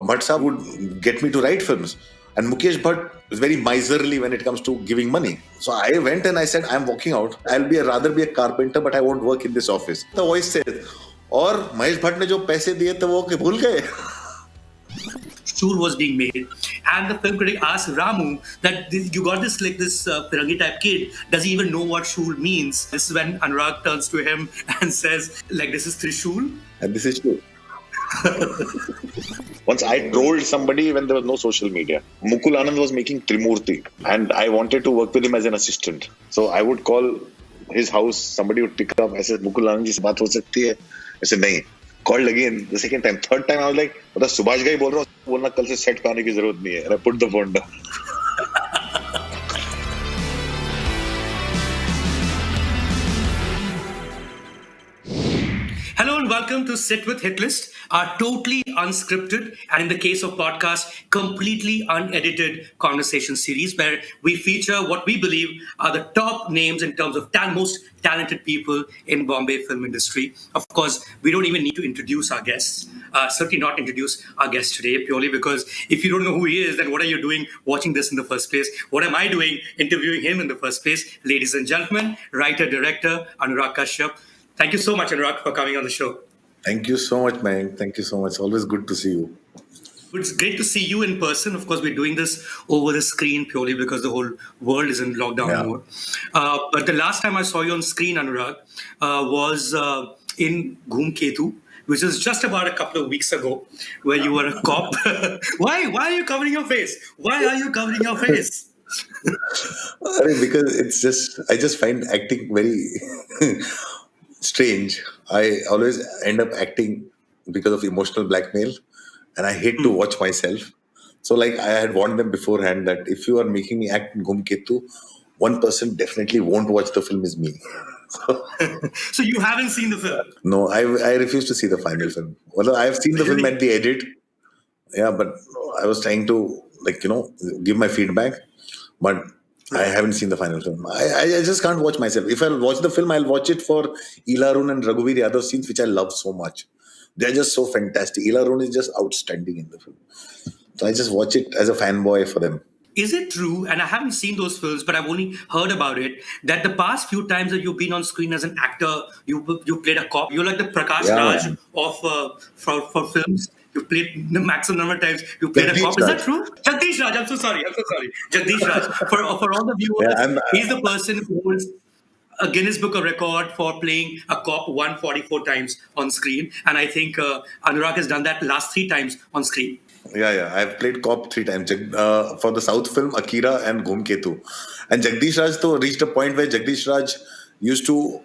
Bhatt Saab would get me to write films. And Mukesh Bhatt is very miserly when it comes to giving money. So I went and I said, I'm walking out. Rather be a carpenter, but I won't work in this office. The voice says, और महेश भट्ट ने जो पैसे दिए थे वो भूल गए. Shool was being made, and the film critic asked Ramu that you got this Pirangi type kid. Does he even know what Shool means? This is when Anurag turns to him and says, like, this is Trishul. And this is true. Once I trolled somebody when there was no social media. Mukul Anand was making Trimurti, and I wanted to work with him as an assistant. So I would call his house, somebody would pick up. I said, Mukul Anand ji se baat ho sakti hai? I said, nahi. Called again the second time. Third time I was like, Subhash guy बोल रहा हूँ, बोलना कल से set पे आने की जरूरत नहीं है. And I put the phone down. Hello and welcome to Sit with Hilist, our totally unscripted and, in the case of podcast, completely unedited conversation series where we feature what we believe are the top names in terms of most talented people in Bombay film industry. Of course, we don't even need to introduce our guests. Certainly not introduce our guest today, purely because if you don't know who he is, then what are you doing watching this in the first place? What am I doing interviewing him in the first place? Ladies and gentlemen, writer-director Anurag Kashyap. Thank you so much, Anurag, for coming on the show. Thank you so much, Mayank. Thank you so much. Always good to see you. It's great to see you in person. Of course, we're doing this over the screen purely because the whole world is in lockdown mode. But the last time I saw you on screen, Anurag, was in Ghoom Ketu, which is just about a couple of weeks ago, where you were a cop. Why are you covering your face? Why are you covering your face? Because I just find acting very strange. I always end up acting because of emotional blackmail, and I hate to watch myself. So, I had warned them beforehand that if you are making me act in Ghum Ketu, one person definitely won't watch the film is me. So you haven't seen the film? No, I refuse to see the final film. Although I have seen the film at the edit. Yeah, but I was trying to give my feedback, but I haven't seen the final film. I just can't watch myself. If I'll watch the film, I'll watch it for Ilarun and Raghuveer Yadav scenes, which I love so much. They're just so fantastic. Ilarun is just outstanding in the film. So I just watch it as a fanboy for them. Is it true, and I haven't seen those films, but I've only heard about it, that the past few times that you've been on screen as an actor, you played a cop. You're like the Prakash Raj of for films. You played the maximum number of times. You played a cop. Is that true? Jagdish Raj. I'm so sorry. Jagdish Raj. For all the viewers, he's the person who holds a Guinness Book of Record for playing a cop 144 times on screen. And I think Anurag has done that last 3 times on screen. Yeah. I've played cop 3 times for the South film Akira and Ghum Ketu. And Jagdish Raj reached a point where Jagdish Raj used to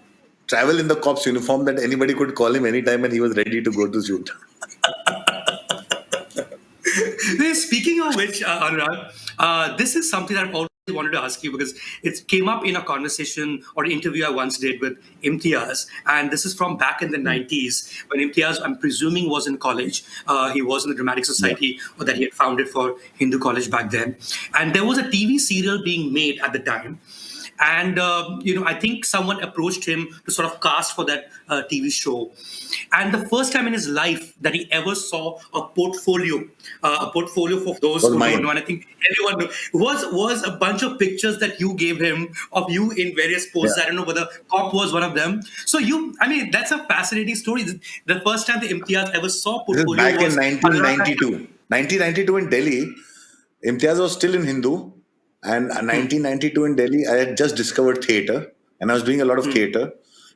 travel in the cop's uniform that anybody could call him anytime and he was ready to go to shoot. Speaking of which, Anurag, this is something that I've always wanted to ask you because it came up in a conversation or interview I once did with Imtiaz, and this is from back in the 90s when Imtiaz, I'm presuming, was in college. He was in the Dramatic Society that he had founded for Hindu College back then, and there was a TV serial being made at the time. And, I think someone approached him to sort of cast for that TV show. And the first time in his life that he ever saw a portfolio for those who don't know, and I think everyone knows, was a bunch of pictures that you gave him of you in various poses. Yeah. I don't know whether cop was one of them. So that's a fascinating story. The first time the Imtiaz ever saw portfolio back in 1992. 1992 in Delhi, Imtiaz was still in Hindu. And 1992 in Delhi, I had just discovered theatre and I was doing a lot of theatre.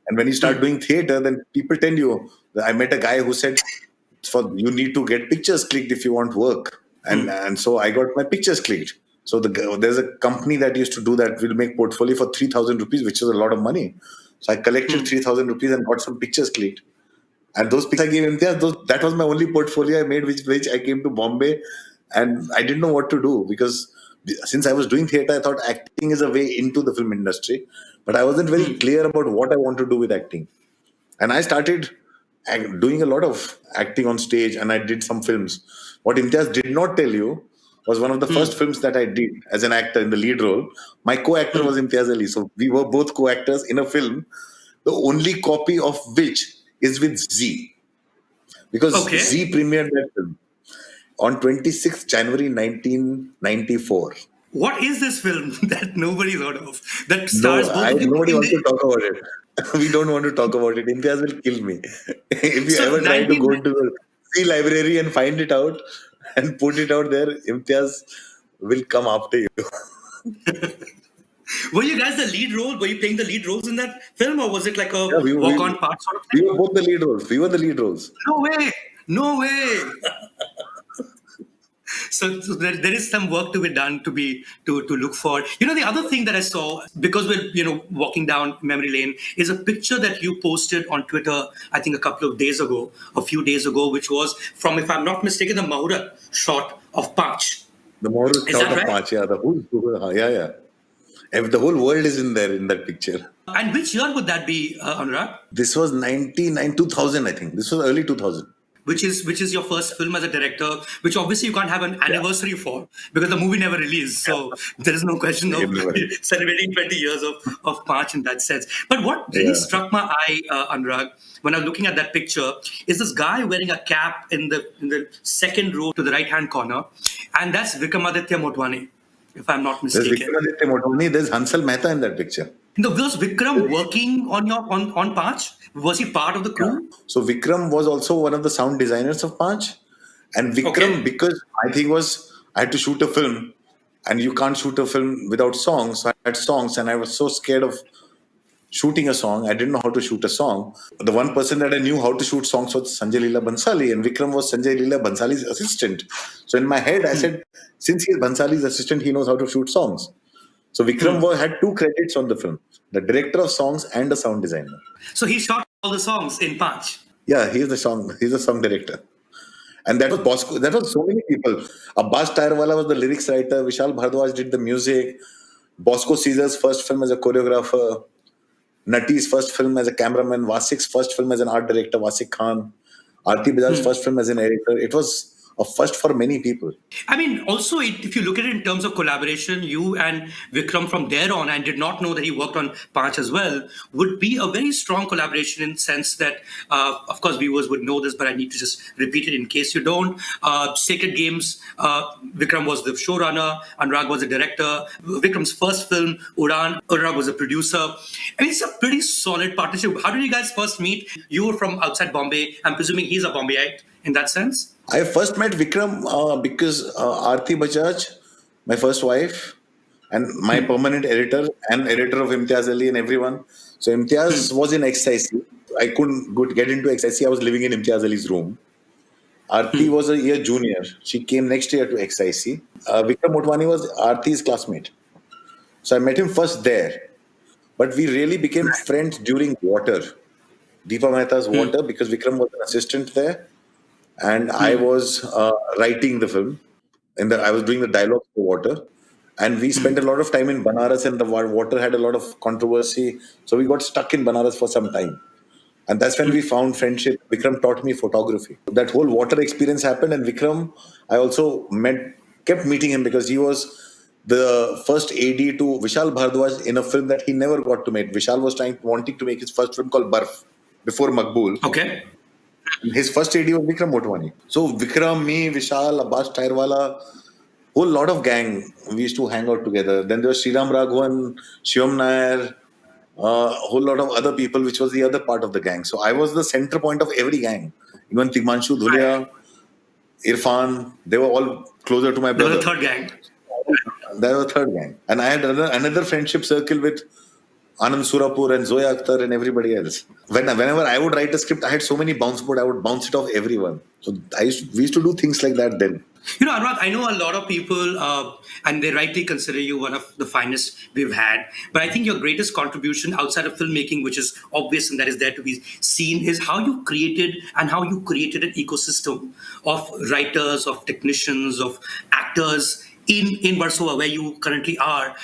And when you start doing theatre, then people tell you, I met a guy who said, you need to get pictures clicked if you want work. And so I got my pictures clicked. So there's a company that used to do that. We'll make portfolio for 3,000 rupees, which is a lot of money. So I collected 3,000 rupees and got some pictures clicked. And those pictures I gave him, that was my only portfolio I made, which I came to Bombay and I didn't know what to do because since I was doing theatre, I thought acting is a way into the film industry, but I wasn't very clear about what I want to do with acting. And I started doing a lot of acting on stage and I did some films. What Imtiaz did not tell you was one of the first films that I did as an actor in the lead role. My co-actor was Imtiaz Ali. So we were both co-actors in a film, the only copy of which is with Z. Because Z premiered that film. on 26th January 1994. What is this film that nobody's heard of? That stars No, both of you nobody in wants to the talk about it. We don't want to talk about it. Imtiaz will kill me. If you so ever try to 19. go into the C library and find it out and put it out there, Imtiaz will come after you. Were you guys the lead role? Were you playing the lead roles in that film, or was it like a Yeah, walk-on part sort of we thing? were both the lead roles. We were the lead roles. No way! No way! So there is some work to be done to look for. You know, the other thing that I saw, because we're walking down memory lane, is a picture that you posted on Twitter. I think a few days ago, which was from, if I'm not mistaken, the Mahura shot of Panch. The moral Is shot that of right? Panch, yeah, yeah, yeah. And the whole world is in there in that picture. And which year would that be, Anurag? This was 2000, I think. This was early 2000. Which is your first film as a director, which obviously you can't have an anniversary for because the movie never released. So there is no question of celebrating 20 years of March in that sense. But what really Yeah. struck my eye, Anurag, when I was looking at that picture, is this guy wearing a cap in the second row to the right hand corner, and that's Vikramaditya Motwani, if I'm not There's mistaken. Vikramaditya Motwani, there's Hansal Mehta in that picture. Now, was Vikram working on Panch? Was he part of the Yeah. crew? So Vikram was also one of the sound designers of Panch. And Vikram, Okay. because my thing was I had to shoot a film and you can't shoot a film without songs. So I had songs and I was so scared of shooting a song. I didn't know how to shoot a song. The one person that I knew how to shoot songs was Sanjay Leela Bansali, and Vikram was Sanjay Leela Bansali's assistant. So in my head, I said, since he's Bansali's assistant, he knows how to shoot songs. So Vikram had two credits on the film: the director of songs and the sound designer. So he shot all the songs in Panch. Yeah, he's the song director. And that was Bosco. That was so many people. Abbas Tyrewala was the lyrics writer. Vishal Bhardwaj did the music. Bosco Caesar's first film as a choreographer. Nati's first film as a cameraman. Vasik's first film as an art director. Vasik Khan. Aarti Bajaj's first film as an editor. It was a first for many people. I mean, also, if you look at it in terms of collaboration, you and Vikram from there on, and did not know that he worked on Panch as well, would be a very strong collaboration in the sense that, of course, viewers would know this, but I need to just repeat it in case you don't. Sacred Games, Vikram was the showrunner, Anurag was the director. Vikram's first film, Udan, Anurag was a producer. I mean, it's a pretty solid partnership. How did you guys first meet? You were from outside Bombay. I'm presuming he's a Bombayite in that sense. I first met Vikram because Aarti Bajaj, my first wife, and my permanent editor and editor of Imtiaz Ali and everyone. So Imtiaz was in XIC. I couldn't get into XIC. I was living in Imtiaz Ali's room. Aarti was a year junior. She came next year to XIC. Vikram Motwani was Aarti's classmate. So I met him first there. But we really became friends during Water, Deepa Mehta's Water, because Vikram was an assistant there. And I was writing the film. I was doing the dialogue for Water. And we spent a lot of time in Banaras, and the Water had a lot of controversy. So we got stuck in Banaras for some time. And that's when we found friendship. Vikram taught me photography. That whole Water experience happened. And Vikram, I also kept meeting him because he was the first AD to Vishal Bhardwaj in a film that he never got to make. Vishal was wanting to make his first film called Barf before Maqbool. Okay. His first AD was Vikram Motwani. So Vikram, me, Vishal, Abbas Tyrewala, whole lot of gang, we used to hang out together. Then there was Sriram Raghavan, Shivam Nair, a whole lot of other people, which was the other part of the gang. So I was the center point of every gang. Even Tigmanshu Dhulia, Irfan, they were all closer to my There was brother. a third gang. They were a third gang. And I had another friendship circle with Anand Surapur and Zoya Akhtar and everybody else. Whenever I would write a script, I had so many bounce board, I would bounce it off everyone. So we used to do things like that then. You know, Anurag, I know a lot of people, and they rightly consider you one of the finest we've had. But I think your greatest contribution outside of filmmaking, which is obvious and that is there to be seen, is how you created an ecosystem of writers, of technicians, of actors in Warsaw, where you currently are.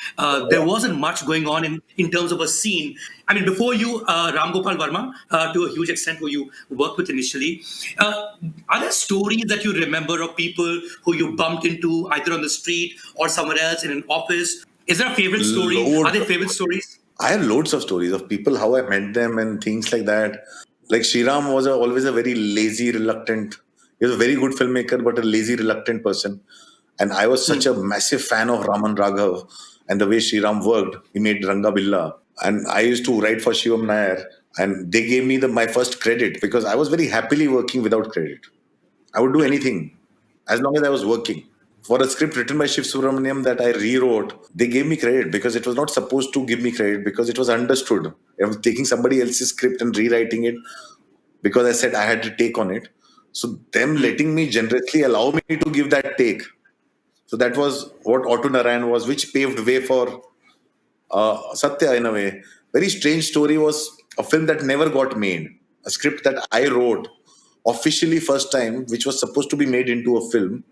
There wasn't much going on in terms of a scene. I mean, before you, Ram Gopal Verma, to a huge extent, who you worked with initially, are there stories that you remember of people who you bumped into either on the street or somewhere else in an office? Is there a favorite story? Loads Are there of favorite stories? I have loads of stories of people, how I met them and things like that. Like Shriram was always a very lazy, reluctant He was a very good filmmaker, but a lazy, reluctant person. And I was such a massive fan of Raman Raghav and the way Sriram worked. He made Ranga Billa. And I used to write for Shivam Nair. And they gave me my first credit because I was very happily working without credit. I would do anything as long as I was working. For a script written by Shiv Subramaniam that I rewrote, they gave me credit because it was not supposed to give me credit because it was understood. I was taking somebody else's script and rewriting it because I said I had to take on it. So them letting me generously allow me to give that take. So that was what Auto Narayan was, which paved way for Satya in a way. Very strange story was a film that never got made. A script that I wrote officially first time, which was supposed to be made into a film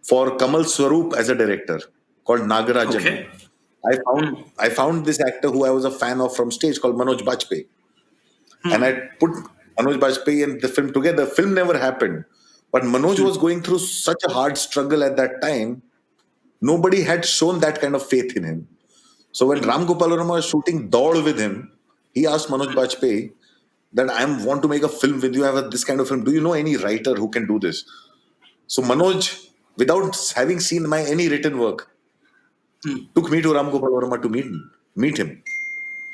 for Kamal Swaroop as a director called Nagarajan. Okay. I found this actor who I was a fan of from stage called Manoj Bajpayee. And I put Manoj Bajpayee and the film together. The film never happened. But Manoj was going through such a hard struggle at that time. Nobody had shown that kind of faith in him. So when Ram Gopal Varma was shooting Daud with him, he asked Manoj Bajpayee that I want to make a film with you. I have this kind of film. Do you know any writer who can do this? So Manoj, without having seen my any written work, took me to Ram Gopal Varma to meet him.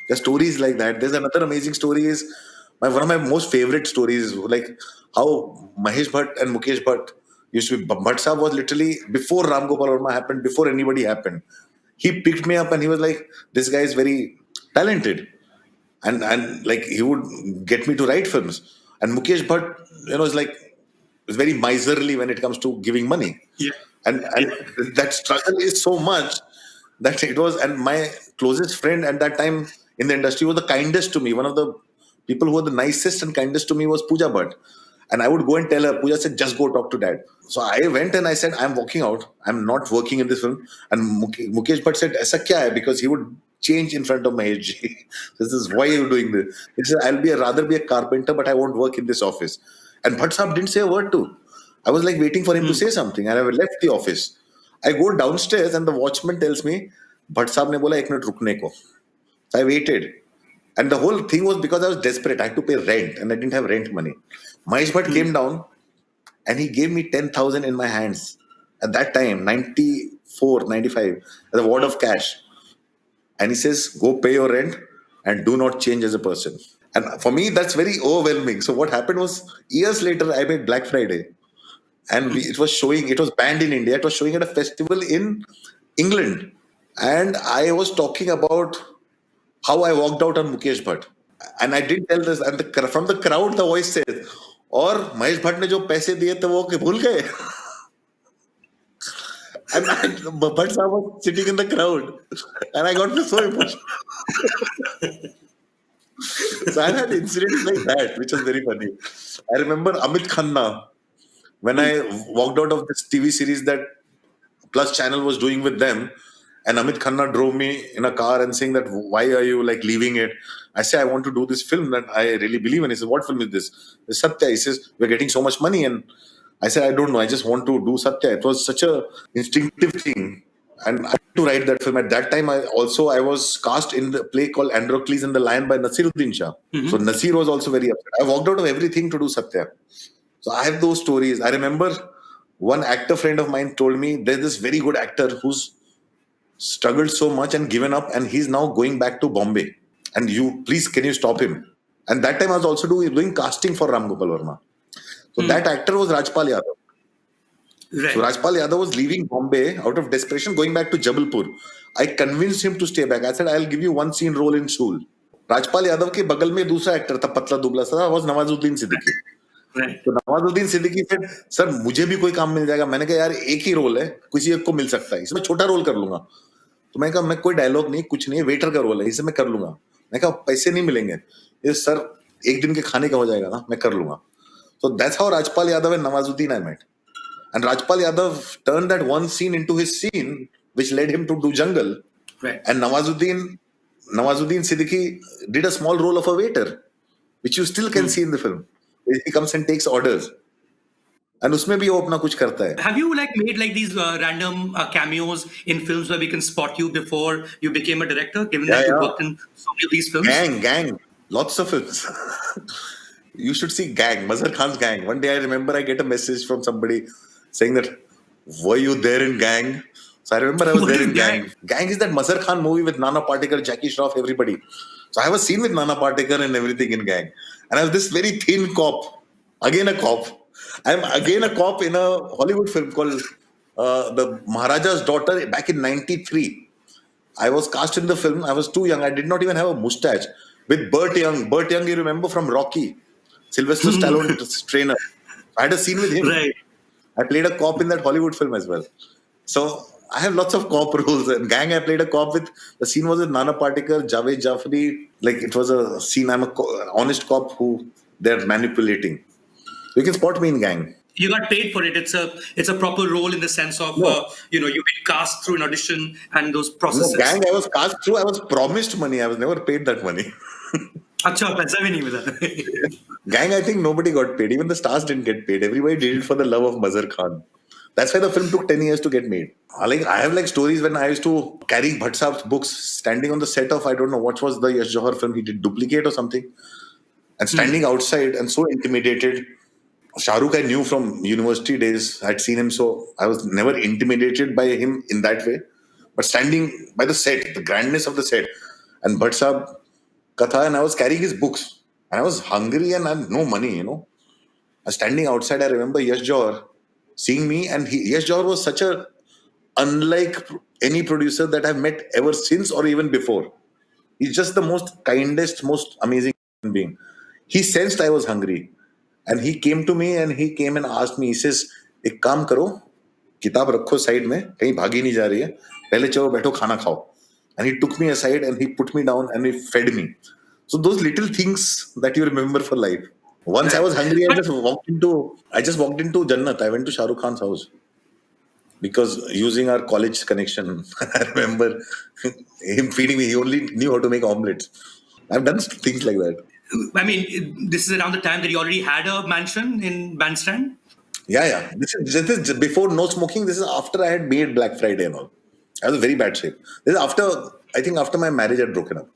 The stories like that. There's another amazing story is one of my most favorite stories, like how Mahesh Bhatt and Mukesh Bhatt used to be. Bhatt Sahab was literally before Ram Gopal Varma happened, before anybody happened. He picked me up and he was like, "This guy is very talented," and like he would get me to write films. And Mukesh Bhatt, is very miserly when it comes to giving money. Yeah. And that struggle is so much that it was, and my closest friend at that time in the industry was the kindest to me. One of the people who were the nicest and kindest to me was Pooja Bhatt. And I would go and tell her, Pooja said, just go talk to dad. So I went and I said, I'm walking out. I'm not working in this film. And Mukesh Bhatt said, Aisa kya hai? Because he would change in front of Mahesh ji. This is why you're doing this. He said, rather be a carpenter, but I won't work in this office. And Bhatt Sahab didn't say a word to. I was like waiting for him to say something. And I left the office. I go downstairs and the watchman tells me, Bhatt Sahab ne bola 1 minute rukne ko. So I waited. And the whole thing was because I was desperate. I had to pay rent and I didn't have rent money. Mahesh Bhatt came down and he gave me 10,000 in my hands. At that time, 94, 95, as a wad of cash. And he says, go pay your rent and do not change as a person. And for me, that's very overwhelming. So what happened was, years later, I made Black Friday. And it was banned in India. It was showing at a festival in England. And I was talking about how I walked out on Mukesh Bhatt. And I did tell this, and from the crowd, the voice said, और महेश भट्ट ने जो पैसे दिए थे वो भूल गए. And Bhatt Sahab was sitting in the crowd, and I got so emotional. So I had incidents like that, which was very funny. I remember Amit Khanna, when I walked out of this TV series that Plus Channel was doing with them, and Amit Khanna drove me in a car and saying that, why are you like leaving it? I say, I want to do this film that I really believe in. He says, what film is this? It's Satya. He says, we're getting so much money. And I said, I don't know. I just want to do Satya. It was such a instinctive thing. And I had to write that film. At that time, I was cast in the play called Androcles and the Lion by Nasiruddin Shah. So Nasir was also very upset. I walked out of everything to do Satya. So I have those stories. I remember one actor friend of mine told me, there's this very good actor who's struggled so much and given up, and he's now going back to Bombay. And can you stop him? And that time I was also doing casting for Ram Gopal Varma. So that actor was Rajpal Yadav. Right. So Rajpal Yadav was leaving Bombay out of desperation, going back to Jabalpur. I convinced him to stay back. I said, I'll give you one scene role in Sool. Rajpal Yadav के बगल में दूसरा actor था, पतला दुबला सा, was Nawazuddin Siddiqui. Right. तो Nawazuddin Siddiqui said, sir मुझे भी कोई काम मिल जाएगा. मैंने कहा यार एक ही रोल है, किसी एक को मिल सकता है, इसमें छोटा रोल कर लूंगा. तो मैं कहा मैं कोई डायलॉग नहीं, कुछ नहीं, वेटर का रोल है, इसे मैं कर लूंगा. मैं कहा पैसे नहीं मिलेंगे, ये सर एक दिन के खाने का हो जाएगा ना, मैं कर लूंगा. So that's how Rajpal Yadav and Nawazuddin I met. And Rajpal Yadav turned that one scene into his scene, which led him to do Jungle. Right. And Nawazuddin Siddiqui did a small role of a waiter, which you still can see in the film. He comes and takes orders. And उसमें भी वो अपना कुछ करता है. Have you like made like these random cameos in films where we can spot you before you became a director? Given that you worked in so many of these films. Gang, lots of films. you should see Gang, Mazhar Khan's Gang. One day I remember I get a message from somebody saying that, were you there in Gang? So I remember I was What there is in gang? Gang. Gang is that Mazhar Khan movie with Nana Patekar, Jackie Shroff, everybody. So I have a scene with Nana Patekar and everything in Gang. And I was this very thin cop. Again a cop. I'm again a cop in a Hollywood film called The Maharaja's Daughter back in 93. I was cast in the film. I was too young. I did not even have a mustache. With Burt Young. Burt Young, you remember from Rocky. Sylvester Stallone's trainer. I had a scene with him. Right. I played a cop in that Hollywood film as well. So I have lots of cop roles. And Gang, I played a cop with. The scene was with Nana Patekar, Javed Jafri. Like it was a scene. I'm a honest cop who they're manipulating. You can spot me in Gang. You got paid for it. It's a proper role in the sense of No, you've been cast through an audition and those no, Gang. processes. I was cast through. I was promised money. I was never paid that money. अच्छा पैसा भी नहीं मिला. Gang, I think nobody got paid. Even the stars didn't get paid. Everybody did it for the love of Mazhar Khan. That's why the film took 10 years to get made. Like I have like stories when I used to carry Bhatts' books, standing on the set of I don't know what was the Yash Johar film he did, Duplicate or something, and standing outside and so intimidated. Shah Rukh I knew from university days. I'd seen him, so I was never intimidated by him in that way. But standing by the set, the grandness of the set, and Bhatt Sahab Katha, and I was carrying his books, and I was hungry and I had no money, And standing outside, I remember Yash Johar seeing me, and Yash Johar was such a unlike any producer that I've met ever since or even before. He's just the most kindest, most amazing human being. He sensed I was hungry, and he came to me and he came and asked me. He says, "एक काम करो, किताब रखो side में, कहीं भागी नहीं जा रही है. पहले चलो बैठो खाना खाओ." And he took me aside and he put me down and he fed me. So those little things that you remember for life. Once I Right. was hungry, But I just walked into Jannat. I went to Shah Rukh Khan's house because using our college connection, I remember him feeding me. He only knew how to make omelets. I've done things like that. I mean, this is around the time that you already had a mansion in Bandstand. Yeah, yeah. This is before no smoking. This is after I had made Black Friday and all. I was in very bad shape. This is after, I think after my marriage had broken up.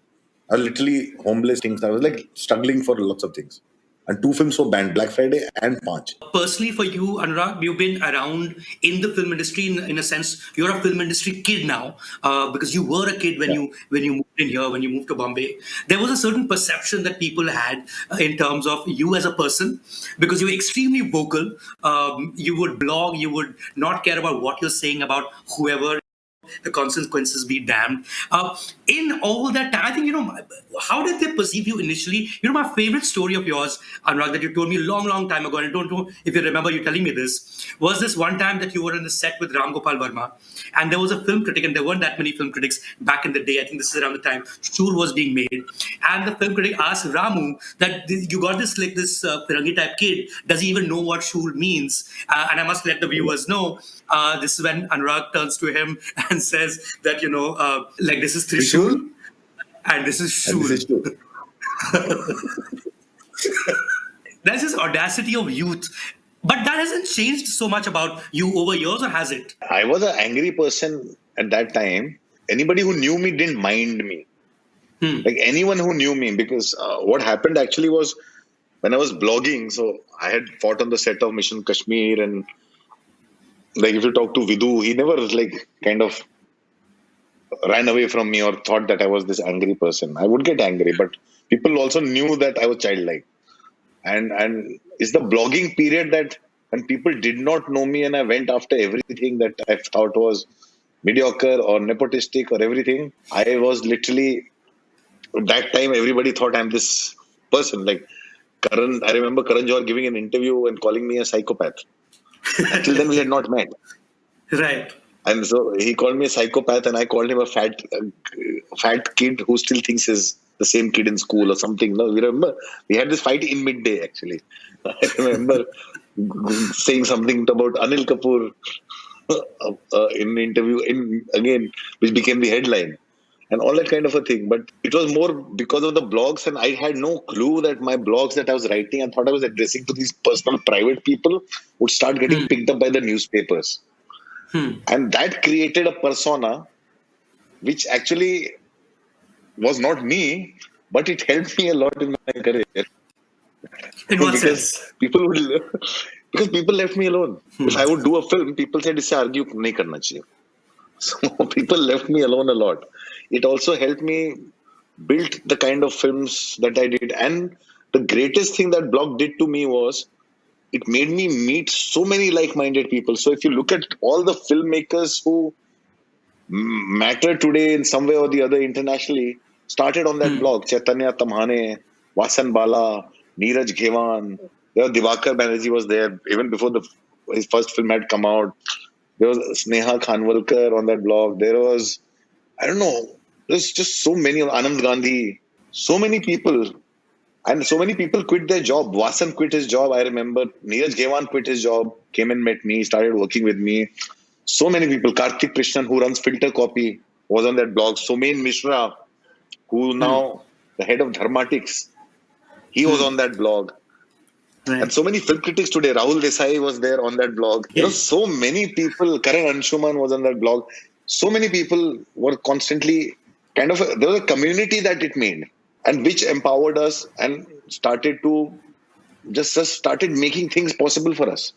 I was literally homeless things. I was like struggling for lots of things. And two films were banned, Black Friday and Panch. Personally, for you, Anurag, you've been around in the film industry. In a sense, you're a film industry kid now because you were a kid when Yeah. you moved in here, when you moved to Bombay. There was a certain perception that people had in terms of you as a person because you were extremely vocal. You would blog. You would not care about what you're saying about whoever. The consequences be damned. In all that time, I think, how did they perceive you initially? My favorite story of yours, Anurag, that you told me a long, long time ago, and I don't know if you remember you telling me this, was this one time that you were in the set with Ram Gopal Verma, and there was a film critic, and there weren't that many film critics back in the day. I think this is around the time Shul was being made, and the film critic asked Ramu that you got this Pirangi type kid. Does he even know what Shul means? And I must let the viewers know. This is when Anurag turns to him and says that like this is Trishul? Trishul and this is And this Shul. is true. That's his audacity of youth. But that hasn't changed so much about you over years, or has it? I was an angry person at that time. Anybody who knew me didn't mind me. Like anyone who knew me, because what happened actually was when I was blogging, so I had fought on the set of Mission Kashmir, and like if you talk to Vidu, he never like kind of ran away from me or thought that I was this angry person. I would get angry, but people also knew that I was childlike. And it's the blogging period that when people did not know me and I went after everything that I thought was mediocre or nepotistic or everything, I was literally that time everybody thought I'm this person. Like Karan, I remember Karan Johar giving an interview and calling me a psychopath. Until then we had not met. Right. And so he called me a psychopath, and I called him a fat kid who still thinks he's the same kid in school or something. No, we remember we had this fight in midday. Actually, I remember saying something about Anil Kapoor in an interview which became the headline, and all that kind of a thing. But it was more because of the blogs, and I had no clue that my blogs that I was writing, I thought I was addressing to these personal, private people, would start getting picked up by the newspapers. And that created a persona which actually was not me, but it helped me a lot in my career. In what because sense? people would because people left me alone. If I would do a film, people said इससे argue नहीं करना चाहिए. So people left me alone a lot. It also helped me build the kind of films that I did. And the greatest thing that blog did to me was it made me meet so many like-minded people. So if you look at all the filmmakers who matter today in some way or the other internationally, started on that blog. Chaitanya Tamhane, Vasan Bala, Neeraj Ghewan, there was Divakar Banerjee was there even before his first film had come out. There was Sneha Khanwalkar on that blog. There was, I don't know, there's just so many, Anand Gandhi, so many people. And so many people quit their job. Vasan quit his job. I remember Neeraj Ghewan quit his job, came and met me, started working with me. So many people. Karthik Krishnan, who runs Filter Copy, was on that blog. Somen Mishra, who now the head of Dharmatics, he was on that blog. And Right. so many film critics today. Rahul Desai was there on that blog. Yes. So many people. Karan Anshuman was on that blog. So many people were constantly there was a community that it made, and which empowered us and started to just started making things possible for us.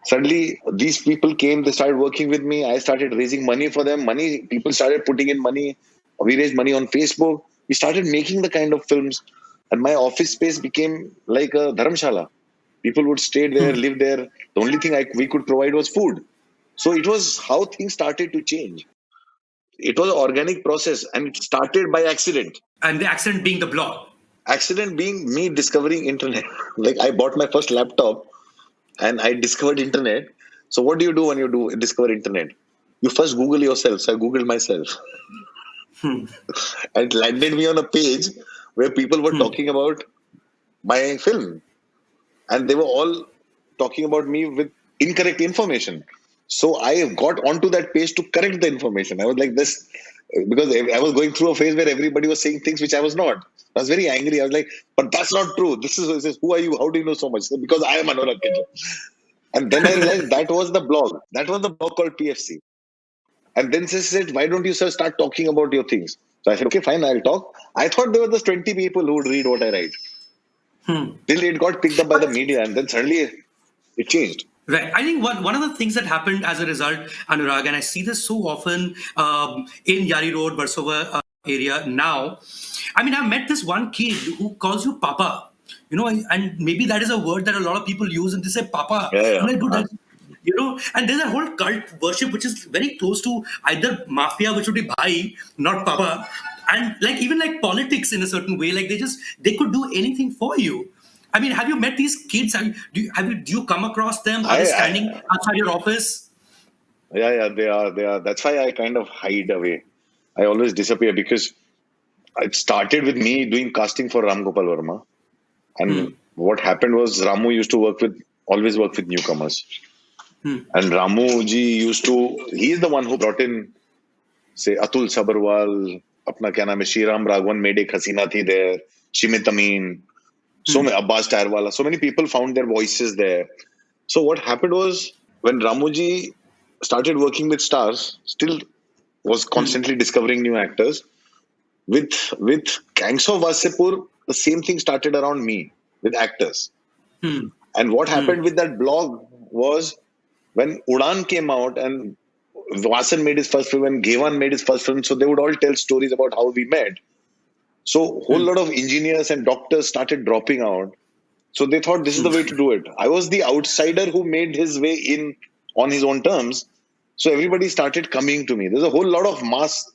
Suddenly, these people came, they started working with me. I started raising money for them. People started putting in money. We raised money on Facebook. We started making the kind of films. And my office space became like a dharamshala. People would stay there, live there. The only thing we could provide was food. So it was how things started to change. It was an organic process, and it started by accident. And the accident being the blog. Accident being me discovering internet. Like I bought my first laptop and I discovered internet. So what do you do when you discover internet? You first Google yourself. So I Googled myself. And it landed me on a page where people were talking about my film. And they were all talking about me with incorrect information. So I got onto that page to correct the information. I was like this, because I was going through a phase where everybody was saying things which I was not. I was very angry. I was like, but that's not true. This is who are you? How do you know so much? Because I am Anurag Kashyap. And then I realized that was the blog. That was the blog called PFC. And then she said, why don't you, sir, start talking about your things? So I said, okay, fine, I'll talk. I thought there were just 20 people who would read what I write. Till it got picked up by the media, and then suddenly it changed. Right. I think one of the things that happened as a result, Anurag, and I see this so often in Yari Road, Versova area now. I mean, I've met this one kid who calls you Papa, and maybe that is a word that a lot of people use and they say Papa. Yeah, yeah. I'm like, dude, and there's a whole cult worship which is very close to either mafia, which would be Bhai, not Papa, and like even like politics in a certain way, like they could do anything for you. I mean, have you met these kids? Do you come across them? Are they standing outside your office? Yeah, they are. That's why I kind of hide away. I always disappear because it started with me doing casting for Ram Gopal Verma. And what happened was Ramu used to always work with newcomers. And Ramu ji he's the one who brought in, say, Atul Sabarwal, apna kya naam hai, Shriram Raghavan made ek Hasina thi there, Shimit Amin, Abbas Tyrewala, so many people found their voices there. So what happened was, when Ramuji started working with stars, still was constantly discovering new actors. With Gangs of Wasipur, the same thing started around me with actors. And what happened with that blog was, when Udan came out and Vasan made his first film and Ghewan made his first film, so they would all tell stories about how we met. So a whole lot of engineers and doctors started dropping out. So they thought this is the way to do it. I was the outsider who made his way in on his own terms. So everybody started coming to me. There's a whole lot of mass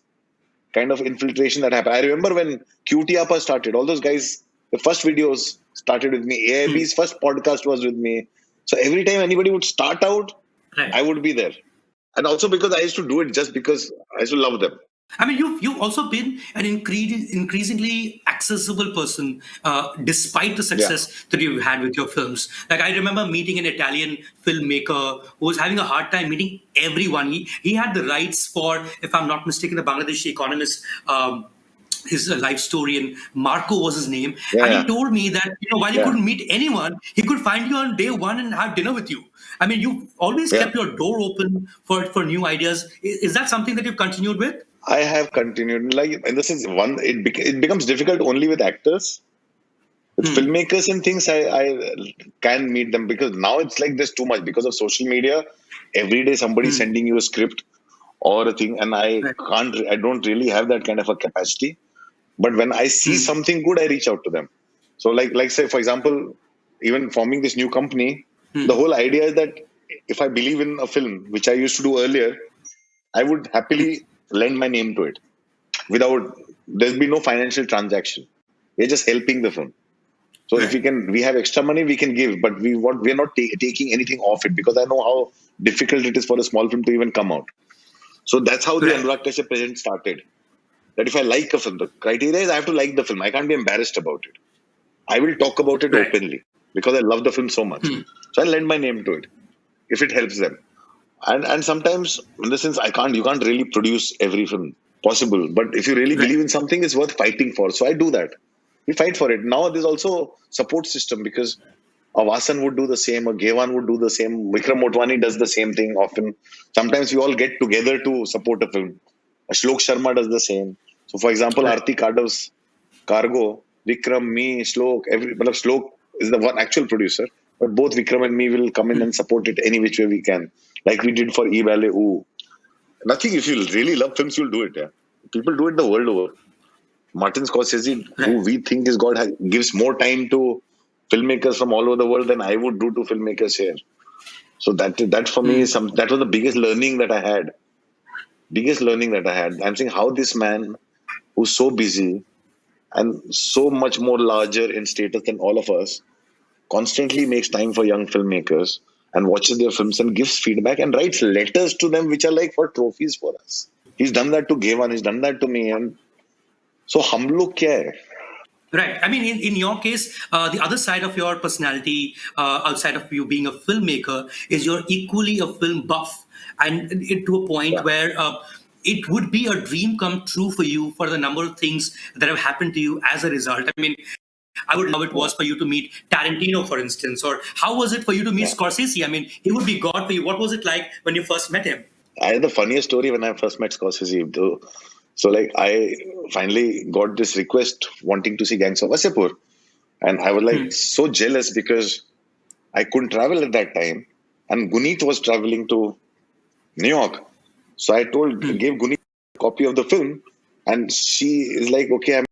kind of infiltration that happened. I remember when QTAPA started, all those guys, the first videos started with me. AIB's first podcast was with me. So every time anybody would start out, Right. I would be there. And also because I used to do it just because I used to love them. I mean, you've also been an increasingly accessible person, despite the success that you've had with your films. Like I remember meeting an Italian filmmaker who was having a hard time meeting everyone. He had the rights for, if I'm not mistaken, the Bangladeshi economist. His life story, and Marco was his name. And he told me that while he couldn't meet anyone, he could find you on day one and have dinner with you. I mean, you've always kept your door open for new ideas. Is that something that you've continued with? I have continued, like, and this is one. It becomes difficult only with actors, With filmmakers and things, I can meet them, because now it's like there's too much because of social media. Every day somebody's sending you a script or a thing, and Right. I don't really have that kind of a capacity. But when I see something good, I reach out to them. So like say, for example, even forming this new company, the whole idea is that if I believe in a film, which I used to do earlier, I would happily lend my name to it without, there's be no financial transaction. We're just helping the film. So if Right. we have extra money, we can give, but we're not taking anything off it, because I know how difficult it is for a small film to even come out. So that's how the Right. Anurag Kashyap present started. That if I like a film, the criteria is I have to like the film. I can't be embarrassed about it. I will talk about it Right. openly because I love the film so much. So I lend my name to it if it helps them. And sometimes, in the sense, you can't really produce every film possible. But if you really Right. believe in something, it's worth fighting for. So I do that. We fight for it. Now there's also support system, because a Vasan would do the same, a Gevan would do the same, Vikram Motwani does the same thing often. Sometimes we all get together to support a film. A Shlok Sharma does the same. So, for example, Right. Aarti Kadav's Cargo, Vikram, me, Shlok, Shlok is the one actual producer, but both Vikram and me will come in and support it any which way we can, like we did for E Ballet Ooh. Nothing, if you really love films, you'll do it. Yeah. People do it the world over. Martin Scorsese, Right. who we think is God, gives more time to filmmakers from all over the world than I would do to filmmakers here. So that for me is that was the biggest learning that I had. Biggest learning that I had. I'm saying how this man, who's so busy and so much more larger in status than all of us, constantly makes time for young filmmakers and watches their films and gives feedback and writes letters to them, which are like for trophies for us. He's done that to Gevan, he's done that to me, and so hum log kya hai? Right. I mean, in your case, the other side of your personality, outside of you being a filmmaker, is you're equally a film buff, and to a point Yeah. where it would be a dream come true for you for the number of things that have happened to you as a result. I mean, I would know how it Yeah. was for you to meet Tarantino, for instance, or how was it for you to meet Yeah. Scorsese? I mean, he would be God for you. What was it like when you first met him? I had the funniest story when I first met Scorsese. Though. So, like, I finally got this request wanting to see Gangs of Wasseypur. And I was like so jealous because I couldn't travel at that time. And Guneet was traveling to New York. So I gave Guneet a copy of the film. And she is like, okay,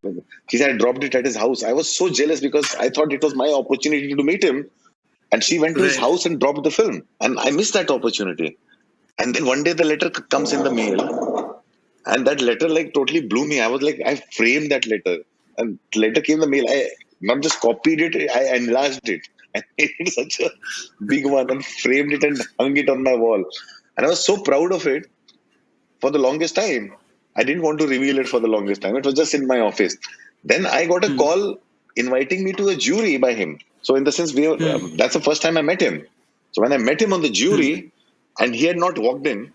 she said, I dropped it at his house. I was so jealous because I thought it was my opportunity to meet him. And she went to his Right. house and dropped the film. And I missed that opportunity. And then one day the letter comes in the mail, and that letter like totally blew me. I was like, I framed that letter, and later came the mail. I not just copied it, I enlarged it and made it such a big one and framed it and hung it on my wall. And I was so proud of it for the longest time. I didn't want to reveal it for the longest time. It was just in my office. Then I got a call inviting me to a jury by him. So in the sense, that's the first time I met him. So when I met him on the jury, and he had not walked in,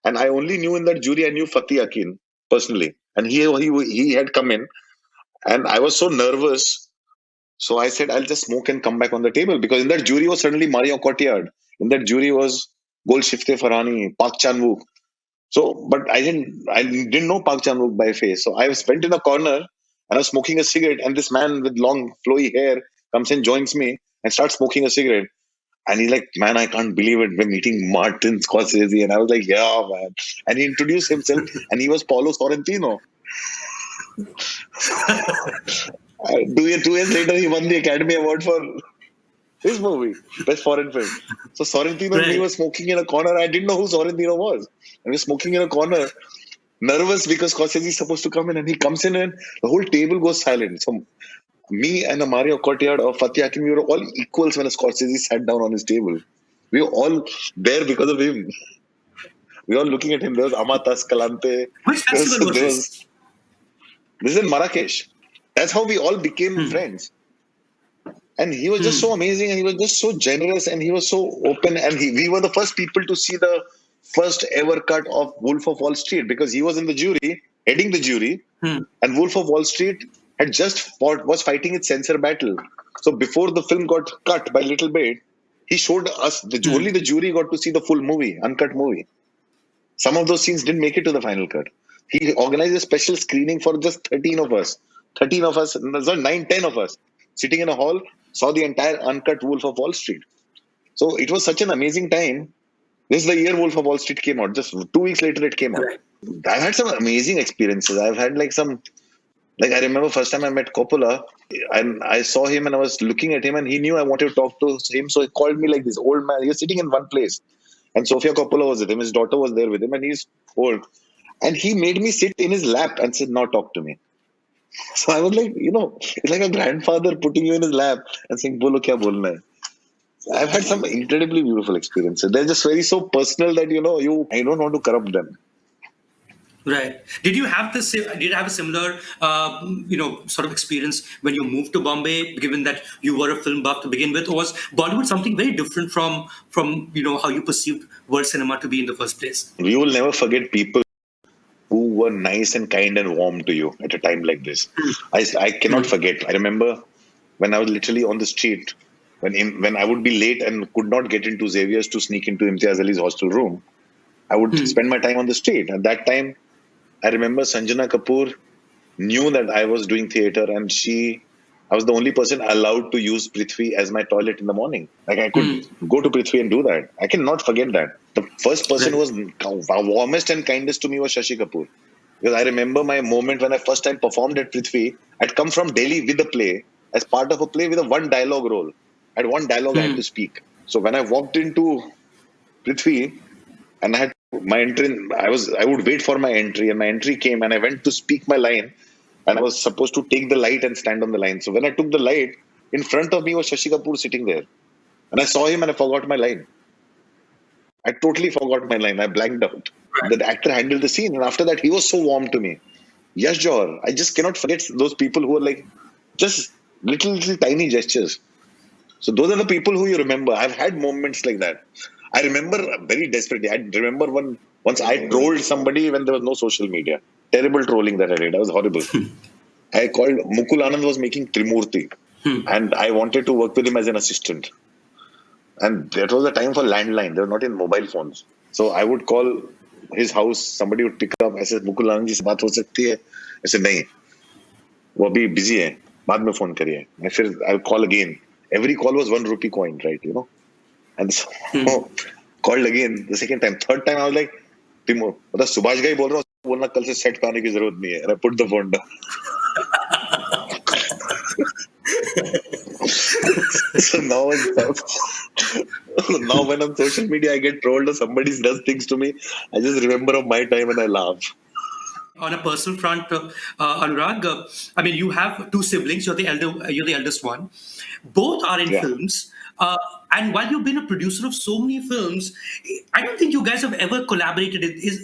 and I only knew in that jury, I knew Fatih Akin personally, and he had come in, and I was so nervous. So I said, I'll just smoke and come back on the table, because in that jury was suddenly Mario Cotillard. In that jury was Golshifteh Farhani, Park Chan-wook. So, but I didn't know Park Chan-wook by face. So I was spent in a corner and I was smoking a cigarette, and this man with long flowy hair comes and joins me and starts smoking a cigarette. And he's like, man, I can't believe it. We're meeting Martin Scorsese. And I was like, yeah, man. And he introduced himself, and he was Paulo Sorrentino. 2 years later, he won the Academy Award for his movie, Best Foreign Film. So Sorrentino and me were Right. smoking in a corner. I didn't know who Sorrentino was. And we were smoking in a corner, nervous because Scorsese is supposed to come in, and he comes in and the whole table goes silent. So me and a Mario Cotillard or Fatih Akin, we were all equals when a Scorsese sat down on his table. We were all there because of him. We were all looking at him. There was Amatas, Kalante. Which festival was There this? was this is in Marrakesh. That's how we all became friends. And he was just so amazing, and he was just so generous, and he was so open. And we were the first people to see the first ever cut of Wolf of Wall Street, because he was in the jury, heading the jury, and Wolf of Wall Street had was fighting its censor battle. So before the film got cut by little bit, he showed us only the jury got to see the full movie, uncut movie. Some of those scenes didn't make it to the final cut. He organized a special screening for just 13 of us. 13 of us, sorry, 9, 10 of us. sitting in a hall, saw the entire uncut Wolf of Wall Street. So it was such an amazing time. This is the year Wolf of Wall Street came out. Just 2 weeks later, it came out. Right. I've had some amazing experiences. I've had like some, like I remember first time I met Coppola, and I saw him and I was looking at him and he knew I wanted to talk to him. So he called me like this old man. He was sitting in one place. And Sofia Coppola was with him. His daughter was there with him and he's old. And he made me sit in his lap and said, now talk to me. So I was like, it's like a grandfather putting you in his lap and saying, Bolo kya bolna hai. I've had some incredibly beautiful experiences. They're just very so personal that, I don't want to corrupt them. Right. Did you have this? Did you have a similar, sort of experience when you moved to Bombay? Given that you were a film buff to begin with, or was Bollywood something very different from how you perceived world cinema to be in the first place? You will never forget people who were nice and kind and warm to you at a time like this. I cannot forget. I remember when I was literally on the street, when I would be late and could not get into Xavier's to sneak into Imtiaz Ali's hostel room, I would spend my time on the street. At that time, I remember Sanjana Kapoor knew that I was doing theatre and I was the only person allowed to use Prithvi as my toilet in the morning. Like I could go to Prithvi and do that. I cannot forget that. The first person who was warmest and kindest to me was Shashi Kapoor. Because I remember my moment when I first time performed at Prithvi. I'd come from Delhi with a play, as part of a play with a one dialogue role. I had one dialogue I had to speak. So when I walked into Prithvi and I had my entry, I would wait for my entry and my entry came and I went to speak my line and I was supposed to take the light and stand on the line. So when I took the light, in front of me was Shashi Kapoor sitting there. And I saw him and I forgot my line. I totally forgot my line. I blanked out. The actor handled the scene and after that he was so warm to me. Yash Johar, I just cannot forget those people who are like just little tiny gestures. So those are the people who you remember. I've had moments like that. I remember very desperately. I remember once I trolled somebody when there was no social media. Terrible trolling that I did. That was horrible. I called Mukul Anand was making Trimurti and I wanted to work with him as an assistant. And that was the time for landline. They were not in mobile phones. So I would call his house. Somebody would pick up. I said, Mukul Anand ji se baat ho sakti hai? I said, nahi. वो अभी busy है. बाद में phone करिए. And फिर I'll call again. Every call was 1 rupee coin, right? And so called again the second time. Third time I was like, Timo, मतलब सुभाष का ही बोल रहा हूँ, बोलना कल से सेट पे आने की जरूरत नहीं है. And I put the phone down. So now when on social media I get trolled or somebody does things to me, I just remember of my time and I laugh. On a personal front, Anurag, I mean, you have two siblings. You're the eldest one. Both are in films. And while you've been a producer of so many films, I don't think you guys have ever collaborated.